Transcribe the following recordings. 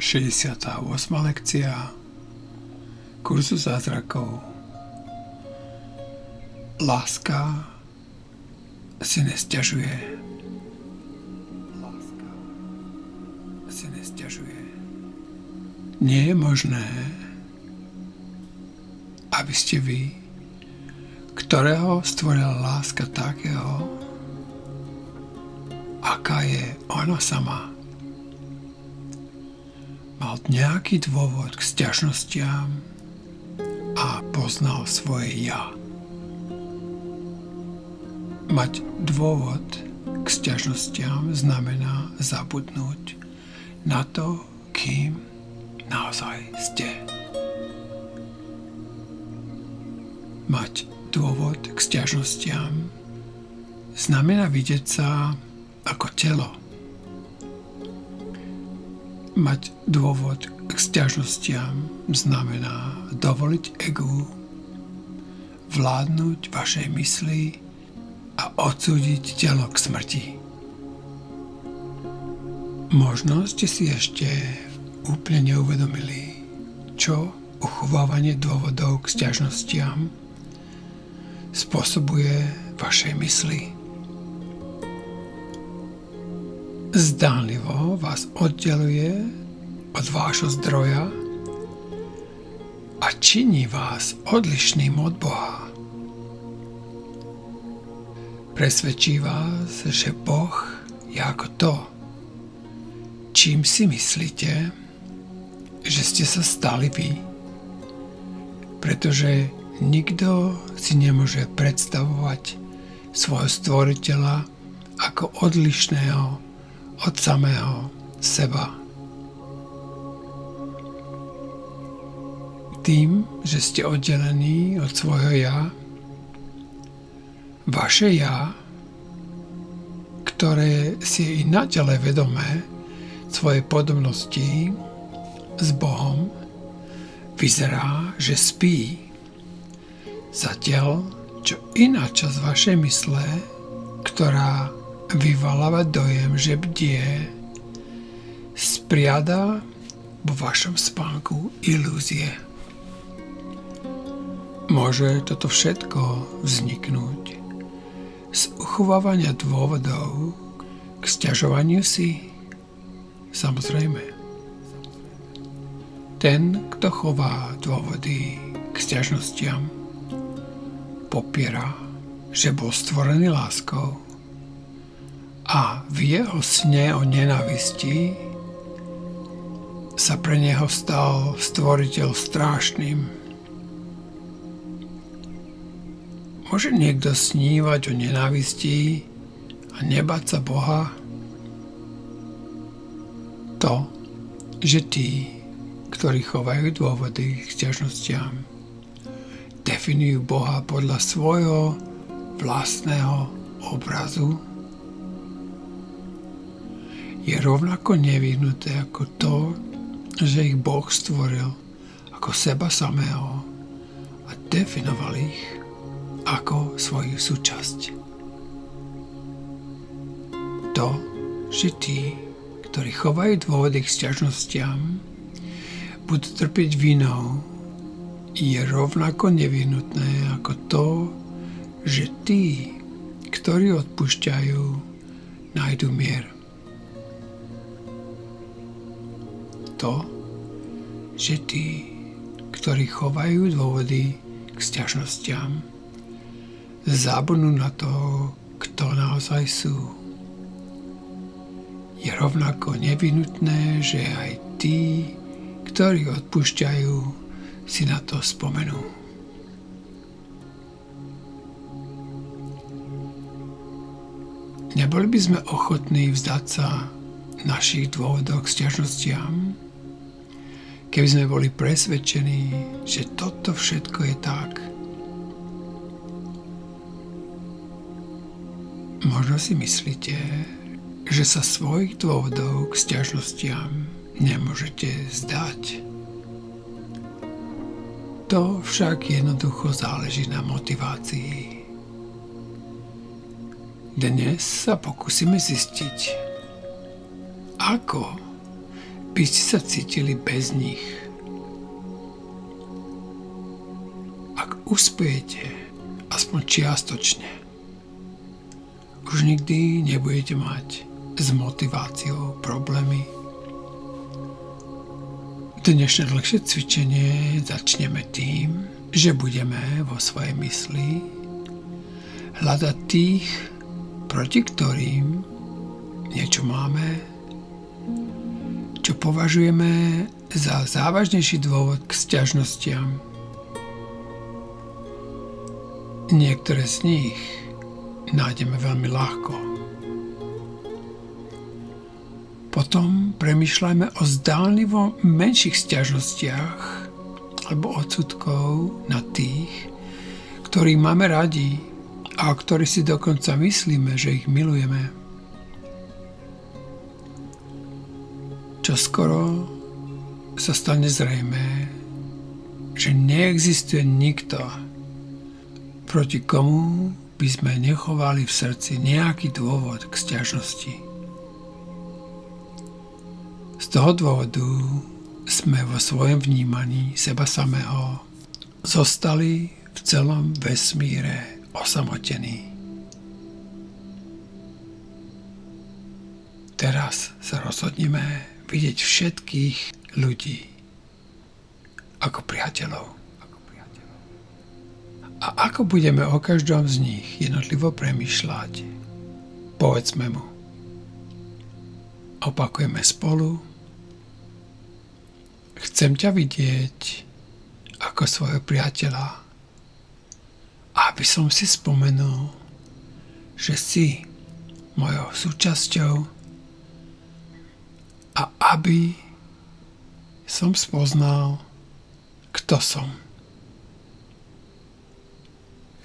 68. lekcia kurzu zázrakov. Láska si nesťažuje. Láska si nesťažuje. Nie je možné, aby ste vy, ktorého stvorila láska takého, aká je ona sama, mal nejaký dôvod k sťažnostiam a poznal svoje ja. Mať dôvod k sťažnostiam znamená zabudnúť na to, kým naozaj ste. Mať dôvod k sťažnostiam znamená vidieť sa ako telo. Mať dôvod k sťažnostiam znamená dovoliť egu vládnuť vašej mysli a odsúdiť telo k smrti. Možno ste si ešte úplne neuvedomili, čo uchovávanie dôvodov k sťažnostiam spôsobuje vašej mysli. Zdánlivo vás oddeluje od vášho zdroja a činí vás odlišným od Boha. Presvedčí vás, že Boh je ako to, čím si myslíte, že ste sa stali vy. Pretože nikto si nemôže predstavovať svojho stvoriteľa ako odlišného od samého seba. Tým, že ste oddelení od svojho ja, vaše ja, ktoré si je i naďalej vedomé svojej podobnosti s Bohom, vyzerá, že spí. Zatiaľ, čo iná časť vašej mysle, ktorá vyvoláva dojem, že bdie, spriada vo vašom spánku ilúzie. Môže toto všetko vzniknúť z uchovávania dôvodov k sťažovaniu si? Samozrejme. Ten, kto chová dôvody k sťažnostiam, popiera, že bol stvorený láskou a v jeho sne o nenávisti sa pre neho stal stvoriteľ strášným. Môže niekto snívať o nenávisti a nebáť sa Boha? To, že tí, ktorí chovajú dôvody k sťažnostiam, definujú Boha podľa svojho vlastného obrazu, je rovnako nevyhnuté ako to, že ich Boh stvoril ako seba samého a definoval ich ako svoju súčasť. To, že tí, ktorí chovajú dôvody k sťažnostiam, budú trpiť vinou, je rovnako nevyhnutné ako to, že tí, ktorí odpúšťajú, nájdu mier. To, že tí, ktorí chovajú dôvody k sťažnostiam, zabudnú na to, kto naozaj sú. Je rovnako nevyhnutné, že aj tí, ktorí odpúšťajú, si na to spomenú. Neboli by sme ochotní vzdať sa našich dôvodov k sťažnostiam, keby sme boli presvedčení, že toto všetko je tak. Možno si myslíte, že sa svojich dôvodov k sťažnostiam nemôžete zdať. To však jednoducho záleží na motivácii. Dnes sa pokúsime zistiť, ako by ste sa cítili bez nich. Ak uspejete aspoň čiastočne, už nikdy nebudete mať s motiváciou problémy. Dnešné dlhšie cvičenie začneme tým, že budeme vo svojej mysli hľadať tých, proti ktorým niečo máme, čo považujeme za závažnejší dôvod k sťažnostiam. Niektoré z nich nájdeme veľmi ľahko. Potom premýšľajme o zdánlivo menších sťažnostiach alebo odsudkov na tých, ktorých máme radi a o ktorých si dokonca myslíme, že ich milujeme. Čoskoro sa stane zrejmé, že neexistuje nikto, proti komu by sme nechovali v srdci nejaký dôvod k sťažnosti. Z toho dôvodu sme vo svojom vnímaní seba samého zostali v celom vesmíre osamotení. Teraz sa rozhodneme vidieť všetkých ľudí ako priateľov. A ako budeme o každom z nich jednotlivo premýšľať, povedzme mu. Opakujeme spolu. Chcem ťa vidieť ako svojho priateľa, aby som si spomenul, že si mojou súčasťou a aby som spoznal, kto som.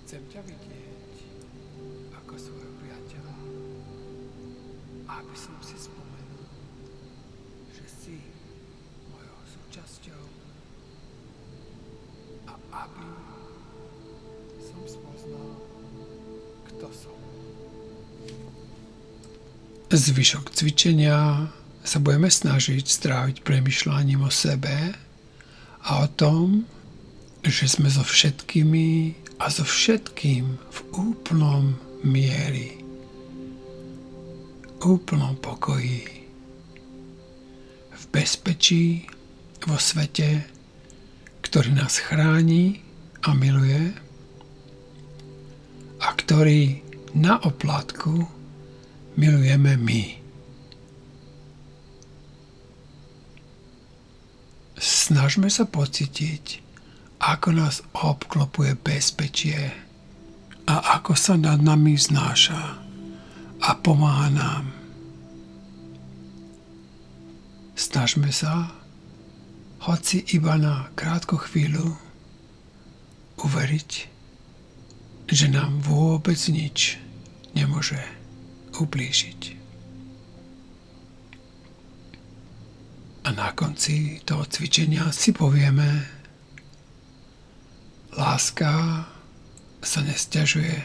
Chcem ťa vidieť ako svojho priateľa, aby som si spomenul, že si mojou súčasťou a aby som spoznal, kto som. Zvyšok cvičenia sa budeme snažiť stráviť premýšľaním o sebe a o tom, že sme so všetkými a so všetkým v úplnom mieri, úplnom pokoji, v bezpečí, vo svete, ktorý nás chráni a miluje a ktorý na oplátku milujeme my. Snažme sa pocítiť, ako nás obklopuje bezpečie a ako sa nad nami vznáša a pomáha nám. Snažme sa, hoci iba na krátku chvíľu, uveriť, že nám vôbec nič nemôže ublížiť. A na konci toho cvičenia si povieme: láska sa nesťažuje.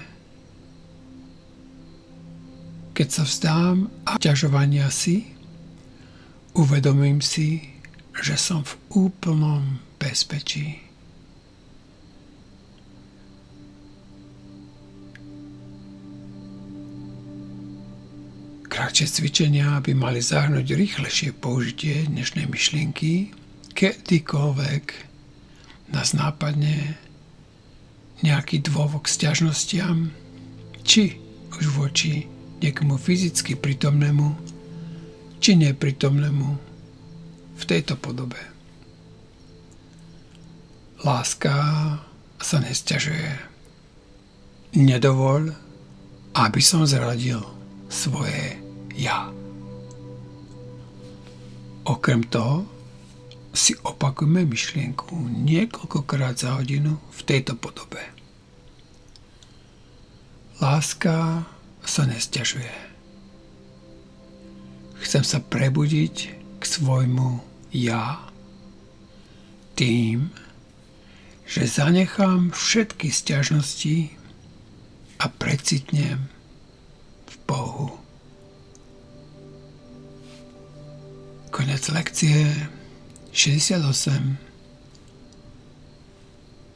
Keď sa vzdám a ťažovania si, uvedomím si, že som v úplnom bezpečí. Kratšie cvičenia by mali zahrnúť rýchlejšie použitie dnešnej myšlienky, kedykoľvek nás nápadne nejaký dôvod k sťažnostiam, či už voči niekomu fyzicky prítomnému, či neprítomnému v tejto podobe. Láska sa nesťažuje. Nedovoľ, aby som zradil svoje ja. Okrem toho si opakujme myšlienku niekoľkokrát za hodinu v tejto podobe. Láska sa nesťažuje. Chcem sa prebudiť k svojmu ja tým, že zanechám všetky sťažnosti a precitnem v Bohu. Konec lekcie 68.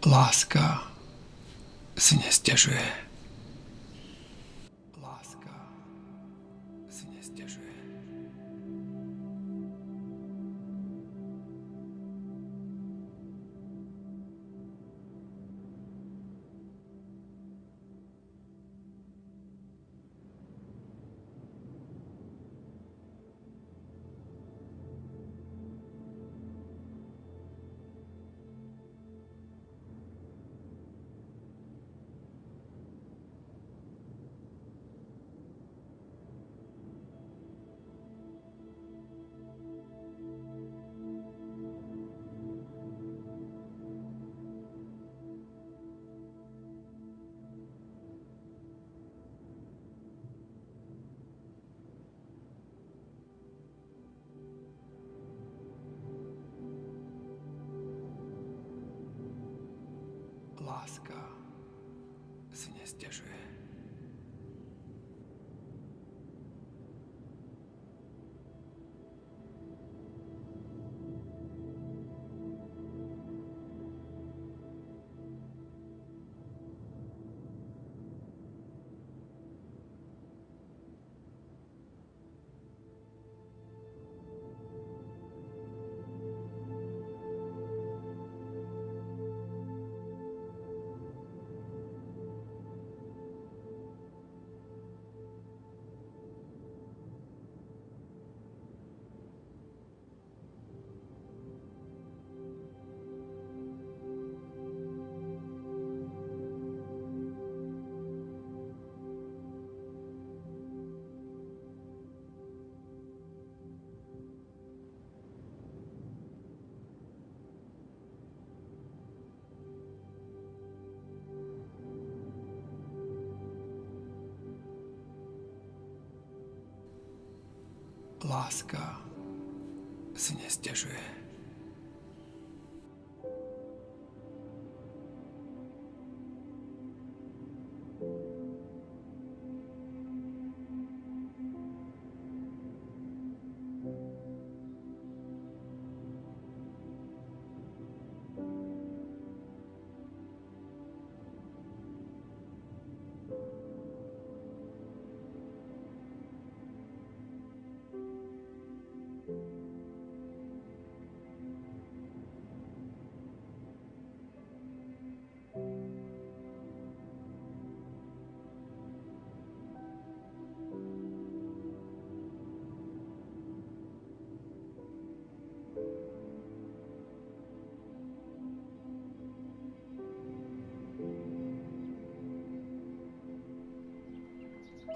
Láska si nesťažuje. Láska si nesťažuje. Láska si nesťažuje. Láska si nesťažuje.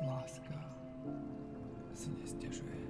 Láska si nesťažuje.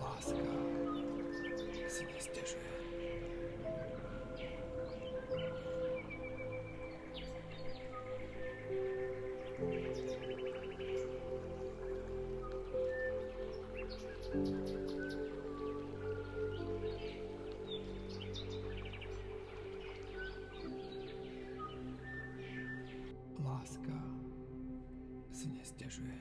Láska si nesťažuje. Láska si nesťažuje.